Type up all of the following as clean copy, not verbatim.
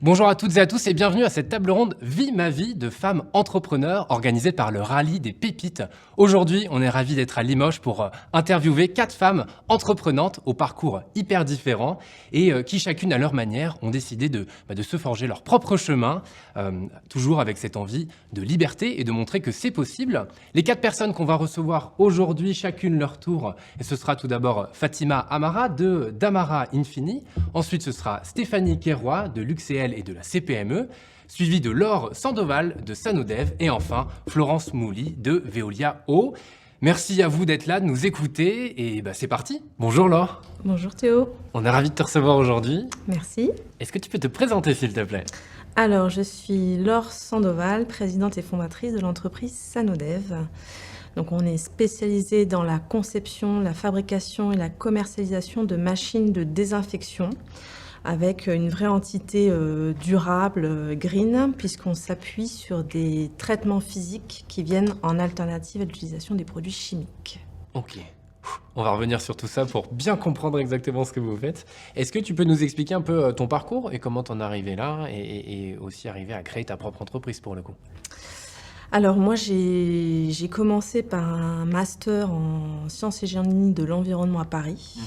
Bonjour à toutes et à tous et bienvenue à cette table ronde Vie ma vie de femmes entrepreneurs organisée par le Rallye des Pépites. Aujourd'hui, on est ravis d'être à Limoges pour interviewer 4 femmes entreprenantes au parcours hyper différent et qui chacune à leur manière ont décidé de se forger leur propre chemin, toujours avec cette envie de liberté et de montrer que c'est possible. Les 4 personnes qu'on va recevoir aujourd'hui, chacune leur tour, et ce sera tout d'abord Fatima Amara de d'Amara Infini, ensuite ce sera Stéphanie Quéroy de Luxéel et de la CPME, suivi de Laure Sandoval de Sanodev et enfin Florence Mouli de Veolia Eau. Merci à vous d'être là, de nous écouter et c'est parti. Bonjour Laure. Bonjour Théo. On est ravis de te recevoir aujourd'hui. Merci. Est-ce que tu peux te présenter s'il te plaît ? Alors, je suis Laure Sandoval, présidente et fondatrice de l'entreprise Sanodev. Donc, on est spécialisé dans la conception, la fabrication et la commercialisation de machines de désinfection avec une vraie entité durable, green, puisqu'on s'appuie sur des traitements physiques qui viennent en alternative à l'utilisation des produits chimiques. Ok. On va revenir sur tout ça pour bien comprendre exactement ce que vous faites. Est-ce que tu peux nous expliquer un peu ton parcours et comment t'en es arrivé là et aussi arriver à créer ta propre entreprise pour le coup ? Alors moi, j'ai commencé par un master en sciences et génie de l'environnement à Paris.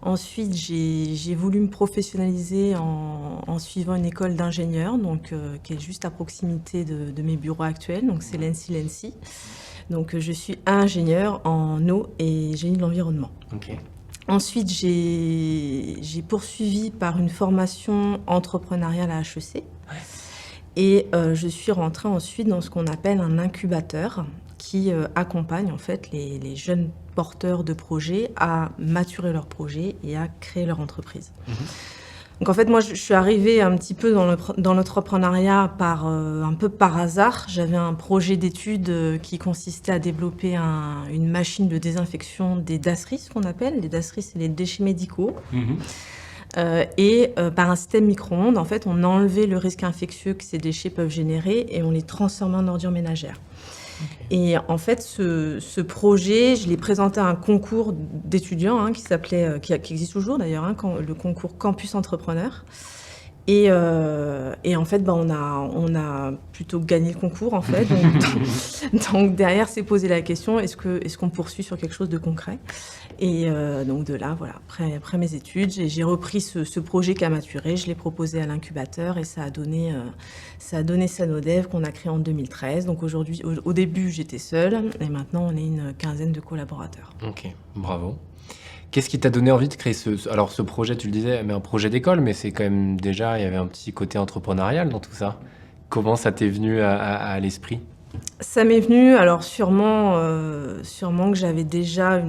Ensuite, j'ai voulu me professionnaliser en suivant une école d'ingénieur, donc qui est juste à proximité de mes bureaux actuels, donc c'est l'ENSI. Donc je suis ingénieure en eau et génie de l'environnement. Ok. Ensuite, j'ai poursuivi par une formation entrepreneuriale à HEC. Et je suis rentrée ensuite dans ce qu'on appelle un incubateur qui accompagne en fait les jeunes porteurs de projets à maturer leur projet et à créer leur entreprise. Donc en fait, moi, je suis arrivée un petit peu dans l'entrepreneuriat un peu par hasard. J'avais un projet d'études qui consistait à développer une machine de désinfection des DASRI, ce qu'on appelle. Les DASRI, c'est les déchets médicaux. Par un système micro-ondes, en fait, on enlevait le risque infectieux que ces déchets peuvent générer et on les transformait en ordures ménagères. Okay. Et en fait, ce projet, je l'ai présenté à un concours d'étudiants qui existe toujours d'ailleurs, le concours Campus Entrepreneur. Et en fait, on a plutôt gagné le concours en fait. Donc derrière, s'est posé la question est-ce qu'on poursuit sur quelque chose de concret ? Et donc de là, voilà, après mes études, j'ai repris ce projet qui a maturé, je l'ai proposé à l'incubateur et ça a donné Sanodev qu'on a créé en 2013. Donc aujourd'hui, au début, j'étais seule et maintenant, on est une quinzaine de collaborateurs. Ok, bravo. Qu'est-ce qui t'a donné envie de créer ce projet, tu le disais, mais un projet d'école, mais c'est quand même déjà, il y avait un petit côté entrepreneurial dans tout ça. Comment ça t'est venu à l'esprit ? Ça m'est venu, alors sûrement que j'avais déjà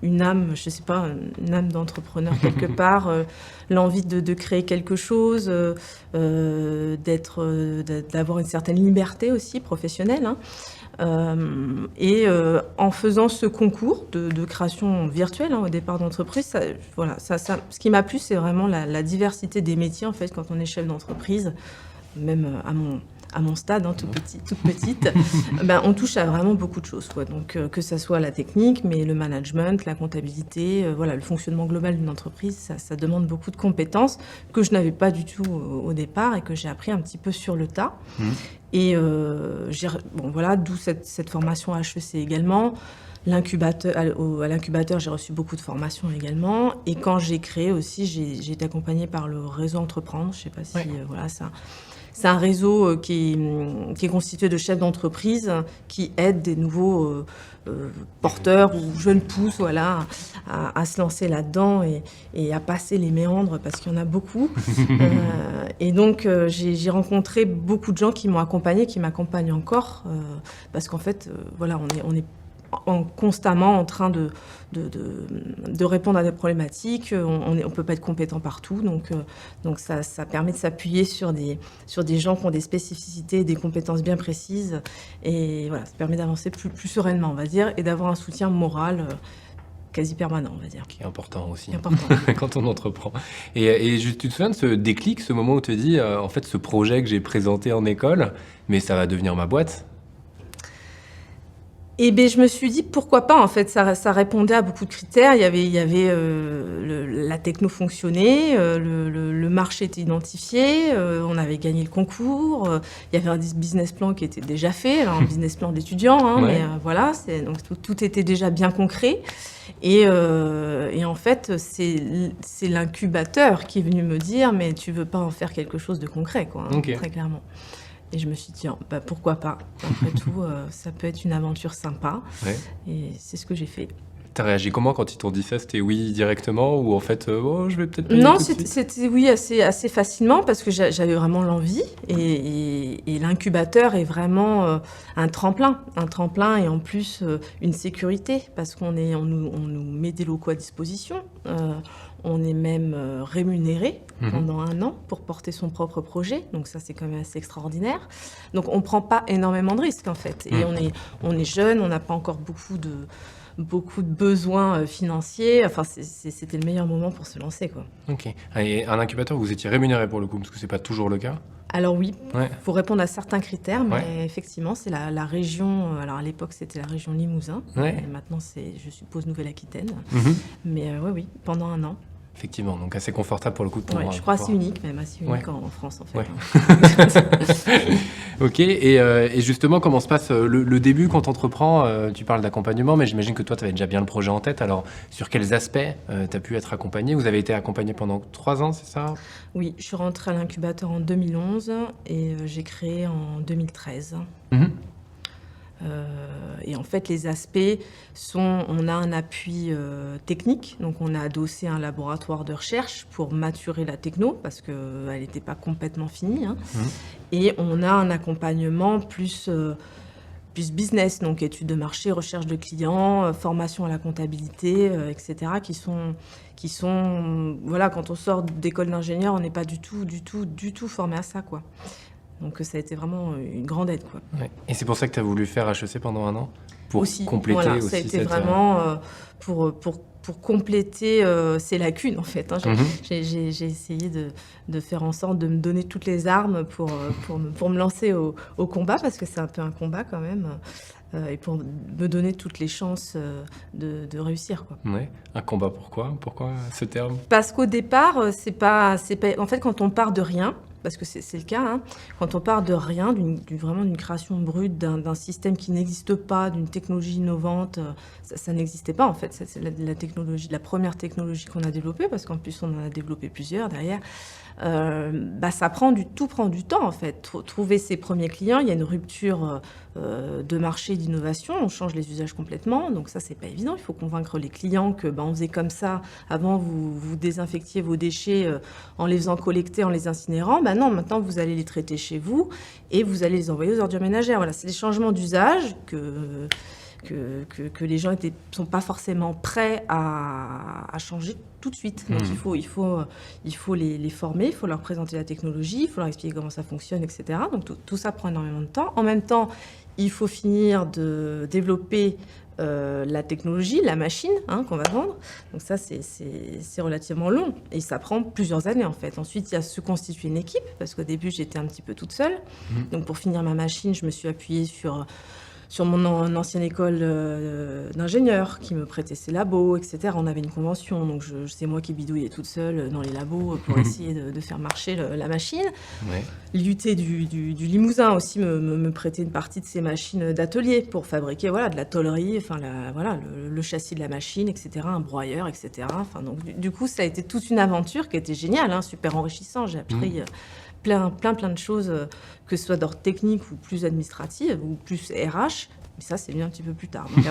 une âme, je sais pas, une âme d'entrepreneur quelque part, l'envie de créer quelque chose, d'avoir une certaine liberté aussi professionnelle. En faisant ce concours de création virtuelle au départ d'entreprise, ce qui m'a plu, c'est vraiment la diversité des métiers en fait quand on est chef d'entreprise, même à mon stade, toute petite, on touche à vraiment beaucoup de choses, quoi. Donc que ça soit la technique, mais le management, la comptabilité, le fonctionnement global d'une entreprise, ça demande beaucoup de compétences que je n'avais pas du tout au départ et que j'ai appris un petit peu sur le tas. Et d'où cette formation à HEC également. À l'incubateur, j'ai reçu beaucoup de formations également. Et quand j'ai créé aussi, j'ai été accompagnée par le réseau Entreprendre. Je ne sais pas si c'est un réseau qui est constitué de chefs d'entreprise qui aident des nouveaux porteurs ou jeunes pousses à se lancer là-dedans et à passer les méandres parce qu'il y en a beaucoup. Et donc, j'ai rencontré beaucoup de gens qui m'ont accompagnée, qui m'accompagnent encore parce qu'en fait, on est constamment en train de répondre à des problématiques. On ne peut pas être compétent partout. Donc ça permet de s'appuyer sur des gens qui ont des spécificités, des compétences bien précises. Et voilà, ça permet d'avancer plus sereinement, on va dire, et d'avoir un soutien moral quasi permanent, on va dire. Qui est important aussi, quand on entreprend. Et tu te souviens de ce déclic, ce moment où tu te dis, en fait, ce projet que j'ai présenté en école, mais ça va devenir ma boîte ? Et ben, je me suis dit pourquoi pas. En fait, ça répondait à beaucoup de critères. Il y avait la techno fonctionnait, le marché était identifié, on avait gagné le concours, il y avait un business plan qui était déjà fait, alors un business plan d'étudiant, hein, Ouais. mais voilà, donc tout était déjà bien concret. Et en fait, c'est l'incubateur qui est venu me dire, mais tu veux pas en faire quelque chose de concret, quoi, hein, Ok. très clairement. Et je me suis dit, bah, pourquoi pas? Après tout, ça peut être une aventure sympa. Ouais. Et c'est ce que j'ai fait. T'as réagi comment quand ils t'ont dit ça? C'était oui directement ou en fait, oh, je vais peut-être pas y aller Non, tout de suite? c'était oui assez facilement parce que j'avais vraiment l'envie. Et l'incubateur est vraiment un tremplin et en plus une sécurité parce on nous met des locaux à disposition. On est même rémunéré pendant un an pour porter son propre projet. Donc ça, c'est quand même assez extraordinaire. Donc on ne prend pas énormément de risques, en fait. Et on est jeune, on n'a pas encore beaucoup de besoins financiers. Enfin, c'était le meilleur moment pour se lancer, quoi. Ok. Et un incubateur, vous étiez rémunéré pour le coup, parce que c'est pas toujours le cas. Alors oui, Ouais. il faut répondre à certains critères, mais Ouais. effectivement, c'est la région. Alors à l'époque, c'était la région Limousin. Ouais. Et maintenant, c'est, je suppose, Nouvelle-Aquitaine. Mhm. Mais oui, pendant un an. Effectivement, donc assez confortable pour le coup de Ouais, pouvoir. je crois assez pouvoir- unique, même assez unique Ouais. en France, en fait. Ouais. hein. Ok, et justement, comment se passe le début quand tu entreprends? Tu parles d'accompagnement, mais j'imagine que toi, tu avais déjà bien le projet en tête. Alors, sur quels aspects tu as pu être accompagné? Vous avez été accompagné pendant 3 ans, c'est ça? Oui, je suis rentrée à l'incubateur en 2011 et j'ai créé en 2013. Mhm. Et en fait, les aspects sont, on a un appui technique, donc on a adossé un laboratoire de recherche pour maturer la techno, parce qu'elle n'était pas complètement finie, hein. Et on a un accompagnement plus business, donc études de marché, recherche de clients, formation à la comptabilité, etc., qui sont, voilà, quand on sort d'école d'ingénieur, on n'est pas du tout formé à ça, quoi. Donc ça a été vraiment une grande aide, quoi. Ouais. Et c'est pour ça que tu as voulu faire HEC pendant un an? Pour Aussi, compléter voilà, aussi ça a été cette... vraiment pour compléter ces lacunes, en fait, hein. Mhm. J'ai essayé de faire en sorte de me donner toutes les armes pour me lancer au combat, parce que c'est un peu un combat quand même, et pour me donner toutes les chances de réussir, quoi. Ouais. Un combat, pourquoi? Pourquoi ce terme? Parce qu'au départ, c'est pas... En fait, quand on part de rien, parce que c'est le cas, hein, quand on part de rien, vraiment d'une création brute, d'un système qui n'existe pas, d'une technologie innovante, ça n'existait pas, en fait. C'est la technologie, la première technologie qu'on a développée, parce qu'en plus, on en a développé plusieurs derrière. Ça prend du temps, en fait. Trouver ses premiers clients, il y a une rupture de marché, d'innovation, on change les usages complètement, donc ça, c'est pas évident. Il faut convaincre les clients que on faisait comme ça. Avant, vous désinfectiez vos déchets en les faisant collecter, en les incinérant. Non, maintenant, vous allez les traiter chez vous et vous allez les envoyer aux ordures ménagères. Voilà, c'est des changements d'usage que les gens sont pas forcément prêts à changer tout de suite. Donc il faut les former, il faut leur présenter la technologie, il faut leur expliquer comment ça fonctionne, etc. Donc tout ça prend énormément de temps. En même temps, il faut finir de développer la technologie, la machine qu'on va vendre. Donc ça, c'est relativement long et ça prend plusieurs années, en fait. Ensuite, il y a se constituer une équipe, parce qu'au début, j'étais un petit peu toute seule. Donc pour finir ma machine, je me suis appuyée sur mon ancienne école d'ingénieur qui me prêtait ses labos, etc. On avait une convention, donc c'est moi qui bidouillais toute seule dans les labos pour essayer de faire marcher la machine. Ouais. L'UT du Limousin aussi me prêtait une partie de ses machines d'atelier pour fabriquer de la tôlerie, le châssis de la machine, etc., un broyeur, etc. Enfin, donc, du coup, ça a été toute une aventure qui était géniale, hein, super enrichissant. J'ai appris plein de choses, que ce soit d'ordre technique ou plus administrative ou plus RH. Mais ça, c'est venu un petit peu plus tard. Donc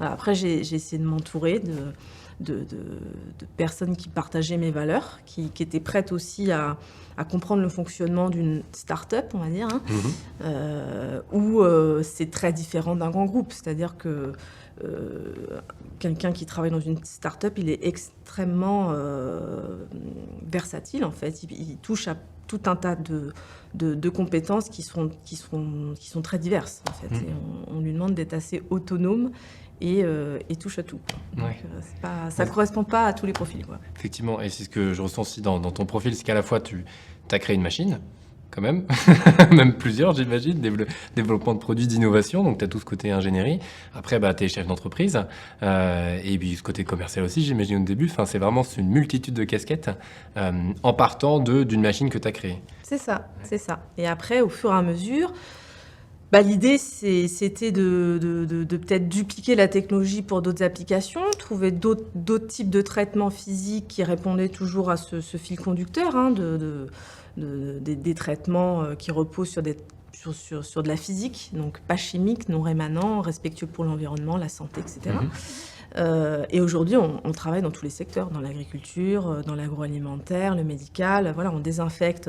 après, j'ai essayé de m'entourer de personnes qui partageaient mes valeurs, qui étaient prêtes aussi à comprendre le fonctionnement d'une start-up, on va dire, où c'est très différent d'un grand groupe. C'est-à-dire que quelqu'un qui travaille dans une start-up, il est extrêmement versatile, en fait. Il touche à tout un tas de compétences qui sont très diverses, en fait. Et on lui demande d'être assez autonome et touche à tout. Donc, ça ne correspond pas à tous les profils, quoi. Effectivement, et c'est ce que je ressens aussi dans ton profil, c'est qu'à la fois tu as créé une machine, quand même, même plusieurs, j'imagine, développement de produits d'innovation, donc tu as tout ce côté ingénierie. Après, tu es chef d'entreprise, et puis ce côté commercial aussi, j'imagine au début. Enfin, c'est une multitude de casquettes en partant d'une machine que tu as créée. C'est ça, c'est ça. Et après, au fur et à mesure, l'idée, c'était de peut-être dupliquer la technologie pour d'autres applications, trouver d'autres types de traitements physiques qui répondaient toujours à ce fil conducteur, hein, des traitements qui reposent sur de la physique, donc pas chimique, non rémanent, respectueux pour l'environnement, la santé, etc. Et aujourd'hui, on travaille dans tous les secteurs, dans l'agriculture, dans l'agroalimentaire, le médical. Voilà, on désinfecte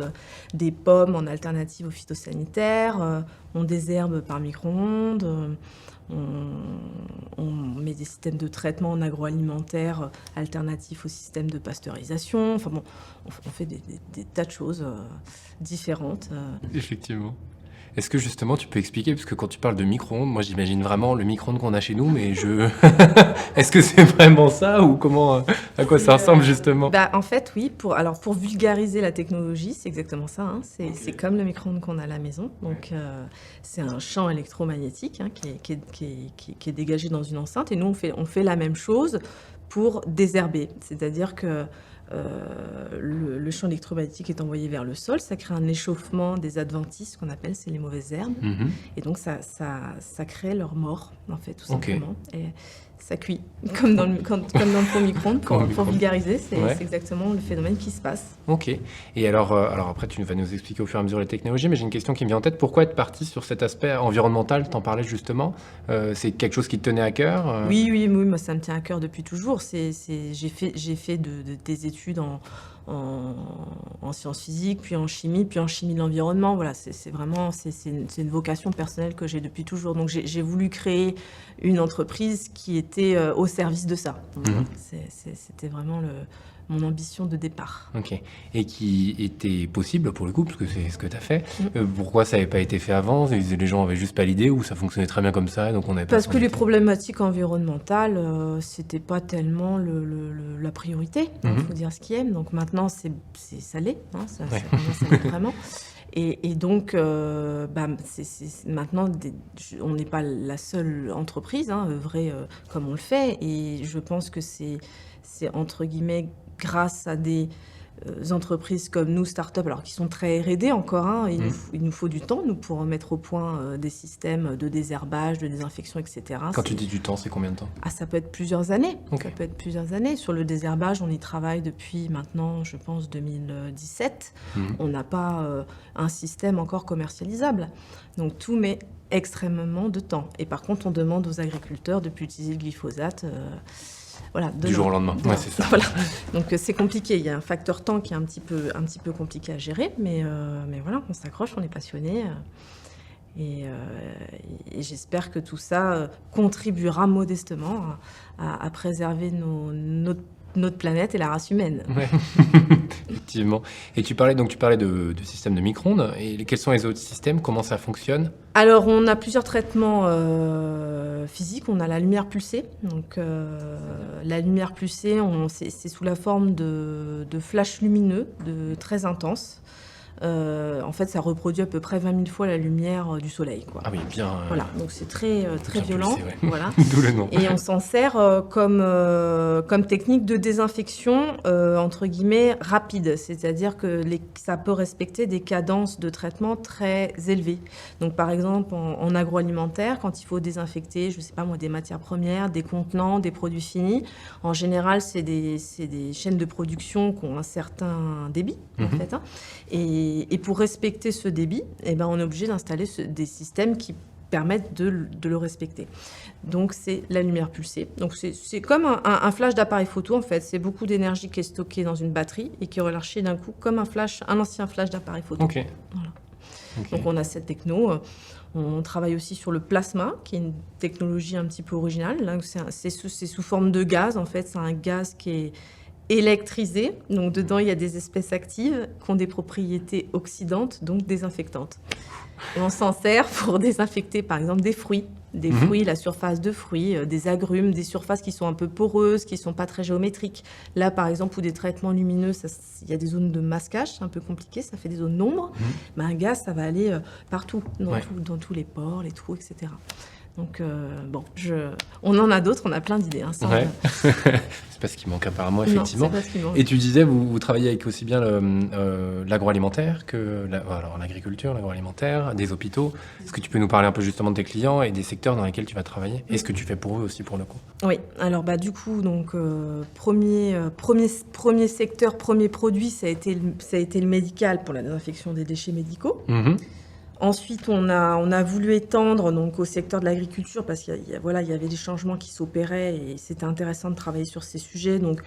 des pommes en alternative aux phytosanitaires, on désherbe par micro-ondes, on met des systèmes de traitement en agroalimentaire alternatifs au système de pasteurisation. Enfin bon, on fait des tas de choses différentes. Effectivement. Est-ce que justement tu peux expliquer, parce que quand tu parles de micro-ondes, moi j'imagine vraiment le micro-ondes qu'on a chez nous, mais est-ce que c'est vraiment ça ou à quoi ça ressemble justement? En fait, oui. Pour vulgariser la technologie, c'est exactement ça. Hein. C'est comme le micro-ondes qu'on a à la maison. Donc c'est un champ électromagnétique hein, qui est dégagé dans une enceinte. Et nous, on fait la même chose pour désherber. C'est-à-dire que le champ électromagnétique est envoyé vers le sol, ça crée un échauffement des adventices qu'on appelle, c'est les mauvaises herbes, et donc ça crée leur mort en fait tout simplement. Et ça cuit comme dans le faux micro-ondes pour vulgariser, c'est exactement le phénomène qui se passe. Ok. Et alors après tu vas nous expliquer au fur et à mesure les technologies, mais j'ai une question qui me vient en tête. Pourquoi être parti sur cet aspect environnemental? T'en parlais justement. C'est quelque chose qui te tenait à cœur? Oui, moi ça me tient à cœur depuis toujours. J'ai fait des études en sciences physiques, puis en chimie de l'environnement. Voilà, c'est vraiment une vocation personnelle que j'ai depuis toujours. Donc j'ai voulu créer une entreprise qui était au service de ça. C'était vraiment mon ambition de départ. Ok. Et qui était possible pour le coup, parce que c'est ce que tu as fait. Pourquoi ça n'avait pas été fait avant? Les gens avaient juste pas l'idée, ou ça fonctionnait très bien comme ça, donc on avait pas. Parce que les problématiques environnementales, c'était pas tellement la priorité. Il faut dire ce qui est. Donc maintenant, ça l'est. Hein, ça l'est vraiment. Et donc, maintenant, on n'est pas la seule entreprise à œuvrer comme on le fait. Et je pense que c'est entre guillemets grâce à des entreprises comme nous, start-up, alors qui sont très R&D encore, hein, il nous faut du temps, nous, pour mettre au point des systèmes de désherbage, de désinfection, etc. Quand tu dis du temps, c'est combien de temps? Ça peut être plusieurs années. Okay. Ça peut être plusieurs années. Sur le désherbage, on y travaille depuis maintenant, je pense, 2017. On n'a pas un système encore commercialisable. Donc tout met extrêmement de temps. Et par contre, on demande aux agriculteurs de plus utiliser le glyphosate. Du jour au lendemain. Ouais, c'est ça. Voilà. Donc c'est compliqué. Il y a un facteur temps qui est un petit peu compliqué à gérer, mais voilà, on s'accroche, on est passionné. Et j'espère que tout ça contribuera modestement à préserver notre planète et la race humaine. Ouais. Effectivement. Et tu parlais de système de micro-ondes. Et quels sont les autres systèmes? Comment ça fonctionne? Alors, on a plusieurs traitements physiques. On a la lumière pulsée. Donc, la lumière pulsée, c'est sous la forme de flashs lumineux, très intenses. En fait, ça reproduit à peu près 20 000 fois la lumière du soleil, quoi. Ah oui, bien. Voilà, donc c'est très violent. Pulsé, ouais. Voilà. D'où le nom. Et on s'en sert comme technique de désinfection, entre guillemets, rapide. C'est-à-dire que ça peut respecter des cadences de traitement très élevées. Donc, par exemple, en agroalimentaire, quand il faut désinfecter, je ne sais pas moi, des matières premières, des contenants, des produits finis, en général, c'est des chaînes de production qui ont un certain débit, en fait. Hein. Et pour respecter ce débit, on est obligé d'installer des systèmes qui permettent de le respecter. Donc, c'est la lumière pulsée. Donc, c'est comme un flash d'appareil photo, en fait. C'est beaucoup d'énergie qui est stockée dans une batterie et qui est relâchée d'un coup comme un ancien flash d'appareil photo. Ok. Voilà. Okay. Donc, on a cette techno. On travaille aussi sur le plasma, qui est une technologie un petit peu originale. Là, c'est sous forme de gaz, en fait. C'est un gaz qui est électrisé. Donc, dedans, il y a des espèces actives qui ont des propriétés oxydantes, donc désinfectantes. Et on s'en sert pour désinfecter, par exemple, des fruits. des fruits, la surface de fruits, des agrumes, des surfaces qui sont un peu poreuses, qui ne sont pas très géométriques. Là, par exemple, où des traitements lumineux, il y a des zones de masquage, c'est un peu compliqué, ça fait des zones d'ombre. Mais un gaz, ça va aller partout, dans tous les pores, les trous, etc. Donc, on en a d'autres, on a plein d'idées. Hein, c'est pas ce qui manque apparemment, effectivement. Non, c'est pas ce qui manque. Et tu disais, vous travaillez avec aussi bien l'agroalimentaire que l'agriculture, l'agroalimentaire, des hôpitaux. Est-ce que tu peux nous parler un peu justement de tes clients et des secteurs dans lesquels tu vas travailler? Et ce que tu fais pour eux aussi, pour le coup? Oui, alors du coup, premier secteur, premier produit, ça a été le médical pour la désinfection des déchets médicaux. Ensuite, on a voulu étendre donc, au secteur de l'agriculture parce qu'il y avait des changements qui s'opéraient et c'était intéressant de travailler sur ces sujets. Donc,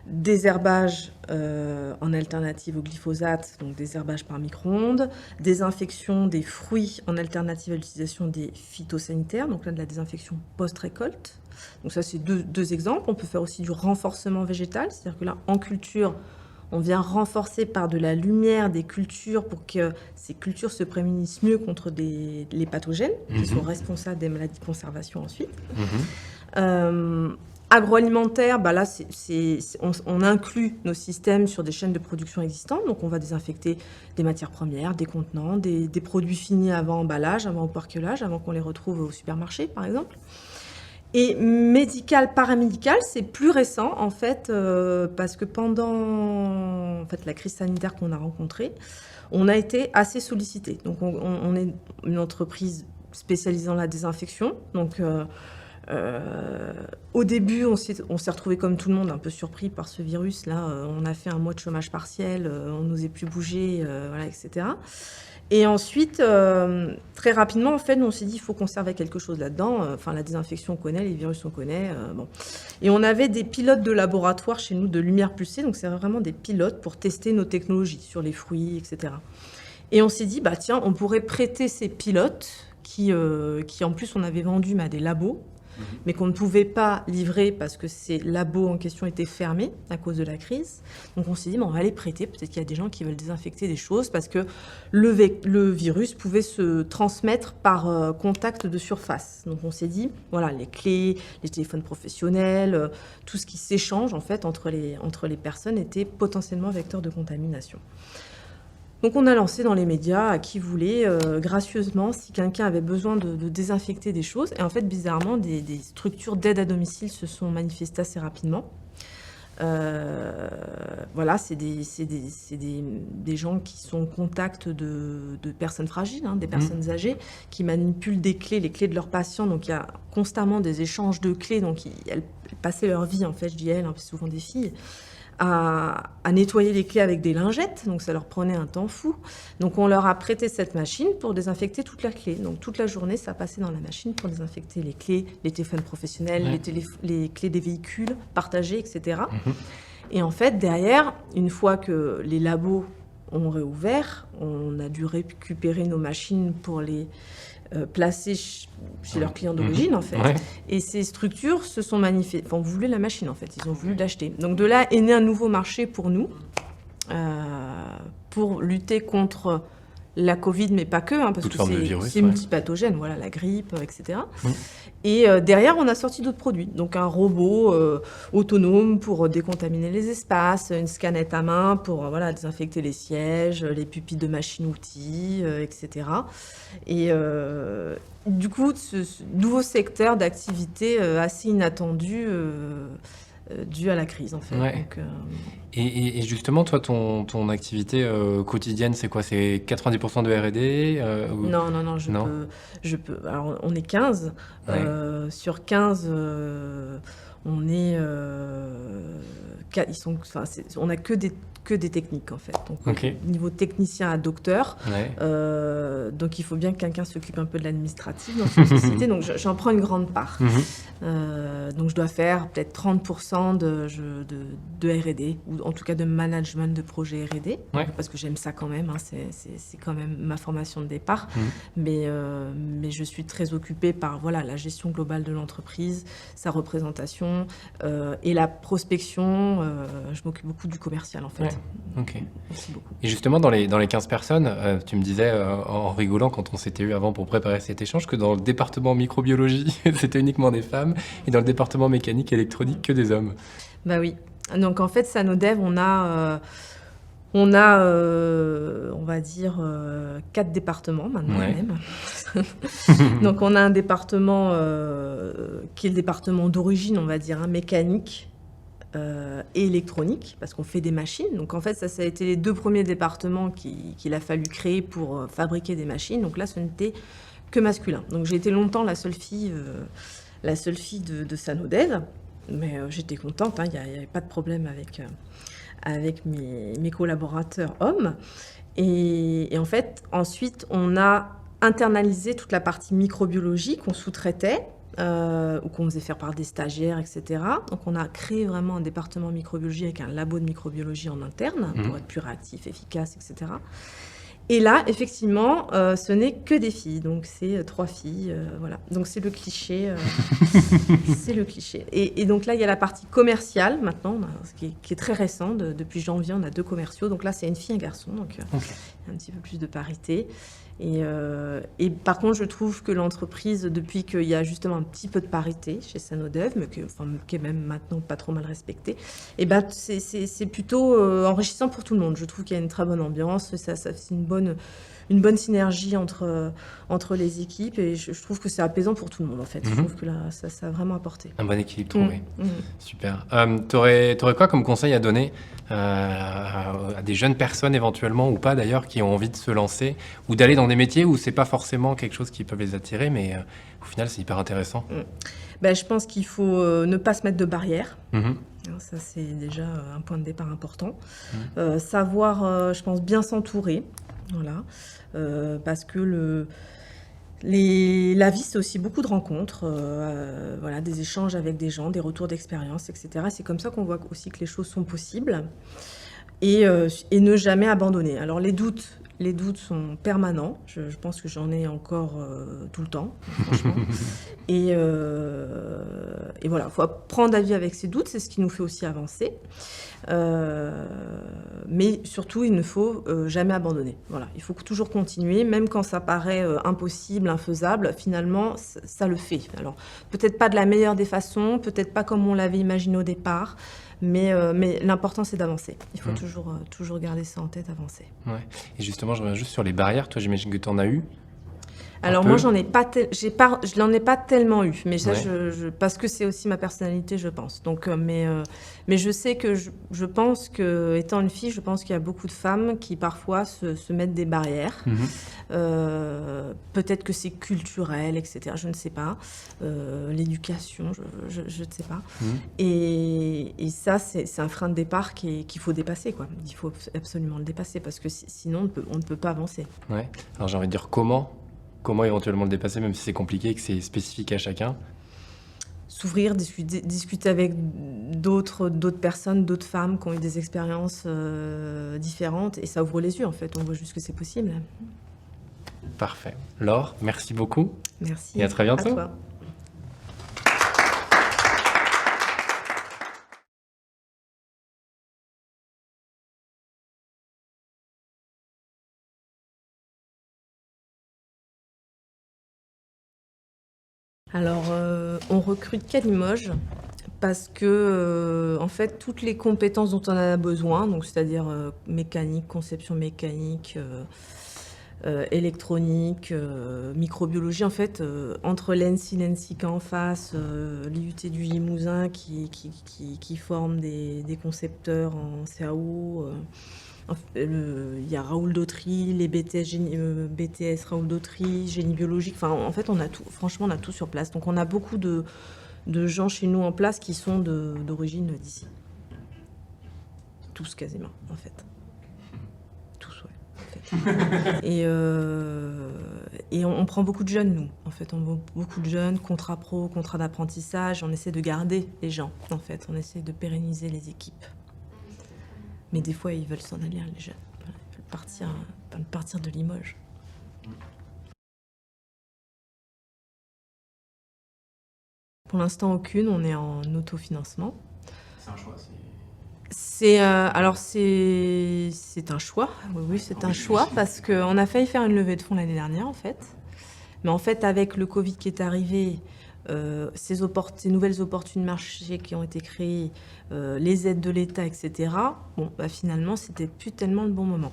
désherbage en alternative au glyphosate, donc désherbage par micro-ondes, désinfection des fruits en alternative à l'utilisation des phytosanitaires, donc là de la désinfection post-récolte. Donc ça, c'est deux exemples. On peut faire aussi du renforcement végétal, c'est-à-dire que là, en culture, on vient renforcer par de la lumière des cultures pour que ces cultures se prémunissent mieux contre les pathogènes qui sont responsables des maladies de conservation ensuite. Agroalimentaire, là, on inclut nos systèmes sur des chaînes de production existantes. Donc, on va désinfecter des matières premières, des contenants, des produits finis avant emballage, avant emporquelage, avant qu'on les retrouve au supermarché, par exemple. Et médical, paramédical, c'est plus récent, en fait, parce que pendant la crise sanitaire qu'on a rencontrée, on a été assez sollicité. Donc, on est une entreprise spécialisée dans la désinfection. Donc, au début, on s'est retrouvé comme tout le monde, un peu surpris par ce virus. Là, on a fait un mois de chômage partiel, on n'osait plus bouger, etc. Et ensuite, très rapidement, en fait, on s'est dit, il faut conserver quelque chose là-dedans. La désinfection, on connaît, les virus, on connaît. Et on avait des pilotes de laboratoire chez nous de lumière pulsée. Donc, c'est vraiment des pilotes pour tester nos technologies sur les fruits, etc. Et on s'est dit, tiens, on pourrait prêter ces pilotes qui en plus, on avait vendus à des labos, mais qu'on ne pouvait pas livrer parce que ces labos en question étaient fermés à cause de la crise. Donc on s'est dit, on va les prêter. Peut-être qu'il y a des gens qui veulent désinfecter des choses parce que le virus pouvait se transmettre par contact de surface. Donc on s'est dit, voilà, les clés, les téléphones professionnels, tout ce qui s'échange en fait entre les personnes était potentiellement vecteur de contamination. Donc on a lancé dans les médias à qui voulait, gracieusement, si quelqu'un avait besoin de désinfecter des choses. Et en fait, bizarrement, des structures d'aide à domicile se sont manifestées assez rapidement. C'est des gens qui sont en contact de personnes fragiles, des personnes âgées, qui manipulent les clés de leurs patients. Donc il y a constamment des échanges de clés. Donc elles passaient leur vie, en fait, je dis elles, c'est souvent des filles, à nettoyer les clés avec des lingettes, donc ça leur prenait un temps fou. Donc on leur a prêté cette machine pour désinfecter toute la clé. Donc toute la journée, ça passait dans la machine pour désinfecter les clés, les téléphones professionnels, les clés des véhicules partagés, etc. Et en fait, derrière, une fois que les labos ont réouvert, on a dû récupérer nos machines pour les placés chez leurs clients d'origine, en fait. Et ces structures se sont manifestées, voulu la machine, en fait. Ils ont voulu l'acheter. Donc de là est né un nouveau marché pour nous, pour lutter contre la Covid, mais pas que, parce que c'est multipathogène, voilà, la grippe, etc. Et derrière, on a sorti d'autres produits. Donc un robot autonome pour décontaminer les espaces, une scanette à main pour désinfecter les sièges, les pupitres de machines-outils, etc. Et du coup, ce nouveau secteur d'activité assez inattendu dû à la crise, en fait. Donc, Et justement, toi, ton activité quotidienne, c'est quoi? C'est 90% de R&D Non, je peux. Alors, on est 15. Sur 15, on est... on n'a que des techniques, en fait. Donc, niveau technicien à docteur. Donc, il faut bien que quelqu'un s'occupe un peu de l'administratif dans cette société. Donc, j'en prends une grande part. Donc, je dois faire peut-être 30% de R&D, ou en tout cas de management de projet R&D, parce que j'aime ça quand même. C'est quand même ma formation de départ. Mais je suis très occupée par la gestion globale de l'entreprise, sa représentation et la prospection sinon, je m'occupe beaucoup du commercial, en fait. Ouais, ok. Merci beaucoup. Et justement, dans les 15 personnes, tu me disais en rigolant quand on s'était eu avant pour préparer cet échange que dans le département microbiologie, c'était uniquement des femmes et dans le département mécanique électronique, que des hommes. Bah oui. Donc en fait, Sanodev, on va dire, 4 départements maintenant Ouais. même. Donc on a un département qui est le département d'origine, on va dire, hein, mécanique et électronique, parce qu'on fait des machines. Donc en fait, ça a été les 2 premiers départements qu'il a fallu créer pour fabriquer des machines. Donc là, ce n'était que masculin. Donc j'ai été longtemps la seule fille de Sanodev, mais j'étais contente, hein, il n'y avait pas de problème avec mes collaborateurs hommes. Et en fait, ensuite, on a internalisé toute la partie microbiologie qu'on sous-traitait, ou qu'on faisait faire par des stagiaires, etc. Donc on a créé vraiment un département microbiologie avec un labo de microbiologie en interne pour être plus réactif, efficace, etc. Et là, effectivement, ce n'est que des filles, donc c'est 3 filles, voilà. Donc c'est le cliché, c'est le cliché. Et donc là, il y a la partie commerciale maintenant, qui est très récent. Depuis janvier, on a 2 commerciaux. Donc là, c'est une fille et un garçon, donc il y a un petit peu plus de parité. Et par contre, je trouve que l'entreprise, depuis qu'il y a justement un petit peu de parité chez Sanodev, mais qui est même maintenant pas trop mal respectée, et ben c'est plutôt enrichissant pour tout le monde. Je trouve qu'il y a une très bonne ambiance, c'est une bonne synergie entre les équipes, et je trouve que c'est apaisant pour tout le monde en fait. Je trouve que là, ça a vraiment apporté. Un bon équilibre trouvé. Mmh. Super. T'aurais quoi comme conseil à donner à des jeunes personnes éventuellement, ou pas d'ailleurs, qui ont envie de se lancer ou d'aller dans des métiers où c'est pas forcément quelque chose qui peut les attirer, mais au final c'est hyper intéressant. Ben, je pense qu'il faut ne pas se mettre de barrières. Mhm. Ça, c'est déjà un point de départ important. Savoir, je pense, bien s'entourer. Voilà. Parce que la vie, c'est aussi beaucoup de rencontres, voilà, des échanges avec des gens, des retours d'expérience, etc. C'est comme ça qu'on voit aussi que les choses sont possibles. Et ne jamais abandonner. Alors les doutes sont permanents. Je pense que j'en ai encore tout le temps, franchement. Et voilà, il faut apprendre à vivre avec ces doutes, c'est ce qui nous fait aussi avancer. Mais surtout, il ne faut jamais abandonner. Voilà, il faut toujours continuer, même quand ça paraît impossible, infaisable. Finalement, ça le fait. Alors, peut-être pas de la meilleure des façons, peut-être pas comme on l'avait imaginé au départ, mais l'important, c'est d'avancer. Il faut toujours garder ça en tête, avancer. Ouais. Et justement, je reviens juste sur les barrières. Toi, j'imagine que tu en as eu. Alors moi, je n'en ai pas tellement eu, mais ça, Ouais. parce que c'est aussi ma personnalité, je pense. Donc, mais je sais que je pense que, étant une fille, je pense qu'il y a beaucoup de femmes qui parfois se mettent des barrières. Peut-être que c'est culturel, etc. Je ne sais pas. L'éducation, je ne sais pas. Et ça, c'est un frein de départ qu'il faut dépasser, quoi. Il faut absolument le dépasser parce que sinon, on ne peut pas avancer. Ouais. Alors j'ai envie de dire comment éventuellement le dépasser, même si c'est compliqué et que c'est spécifique à chacun. S'ouvrir, discuter avec d'autres personnes, d'autres femmes qui ont eu des expériences différentes, et ça ouvre les yeux en fait, on voit juste que c'est possible. Parfait. Laure, merci beaucoup. Merci. Et à très bientôt. À toi. Alors, on recrute qu'à Limoges parce que, en fait, toutes les compétences dont on a besoin, donc c'est-à-dire mécanique, conception mécanique, électronique, microbiologie, en fait, entre l'ENSI qui est en face, l'IUT du Limousin qui forme des concepteurs en CAO, il y a Raoul Dautry, les BTS Raoul Dautry, génie biologique. Enfin, en fait, on a tout. Franchement, on a tout sur place. Donc, on a beaucoup de gens chez nous en place qui sont d'origine d'ici. Tous quasiment, en fait. Tous, ouais. En fait. Et on prend beaucoup de jeunes, nous. En fait, on prend beaucoup de jeunes, contrat pro, contrat d'apprentissage. On essaie de garder les gens, en fait. On essaie de pérenniser les équipes. Mais des fois, ils veulent s'en aller, les jeunes. Ils veulent partir de Limoges. Pour l'instant, aucune. On est en autofinancement. C'est un choix. Alors c'est un choix, oui, c'est un choix parce qu'on a failli faire une levée de fonds l'année dernière en fait. Mais en fait, avec le Covid qui est arrivé, ces nouvelles opportunités de marché qui ont été créées, les aides de l'État, etc., bon, bah, finalement, c'était plus tellement le bon moment.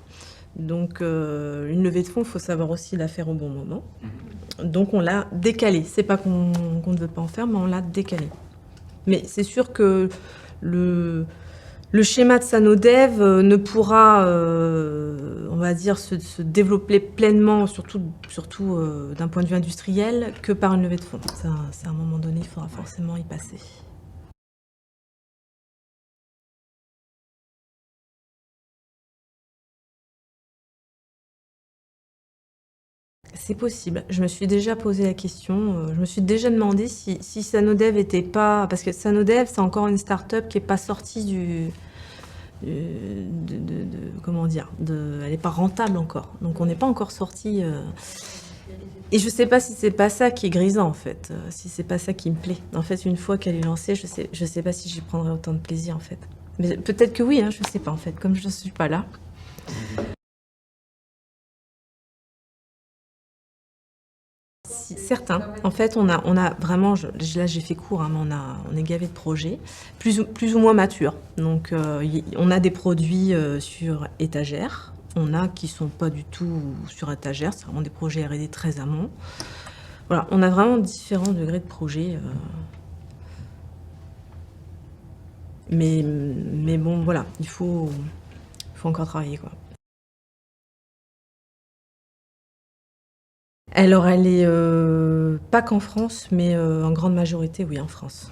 Donc, une levée de fonds, il faut savoir aussi la faire au bon moment. Donc, on l'a décalé. C'est pas qu'on ne veut pas en faire, mais on l'a décalé. Mais c'est sûr que le schéma de Sanodev ne pourra, on va dire, se développer pleinement, surtout d'un point de vue industriel, que par une levée de fonds. Ça, à un moment donné, il faudra forcément y passer. C'est possible. Je me suis déjà posé la question. Je me suis déjà demandé si Sanodev était pas... Parce que Sanodev, c'est encore une start-up qui n'est pas sortie comment dire, elle n'est pas rentable encore. Donc on n'est pas encore sorti. Et je sais pas si c'est pas ça qui est grisant en fait, si c'est pas ça qui me plaît. En fait, une fois qu'elle est lancée, je sais pas si j'y prendrai autant de plaisir en fait. Mais peut-être que oui, hein, je sais pas en fait, comme je ne suis pas là. Certains. En fait, on a vraiment, là j'ai fait court, hein, mais on est gavé de projets, plus ou moins matures. Donc on a des produits sur étagère, on a qui sont pas du tout sur étagère, c'est vraiment des projets R&D très amont. Voilà, on a vraiment différents degrés de projets. Mais bon, voilà, il faut encore travailler, quoi. Alors, elle est pas qu'en France, mais en grande majorité, oui, en France.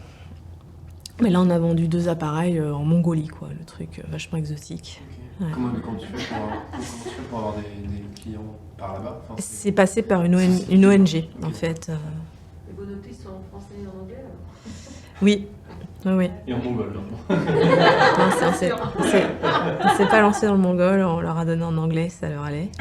Mais là, on a vendu 2 appareils en Mongolie, quoi, le truc vachement exotique. Okay. Ouais. Comment tu fais pour avoir des clients par là-bas? Enfin, c'est passé par une ONG, okay. En fait. Les vos notices sont en français et en anglais alors? Oui. Oui. Et en mongol, non? Non, on s'est pas lancé dans le mongol, on leur a donné en anglais, ça leur allait.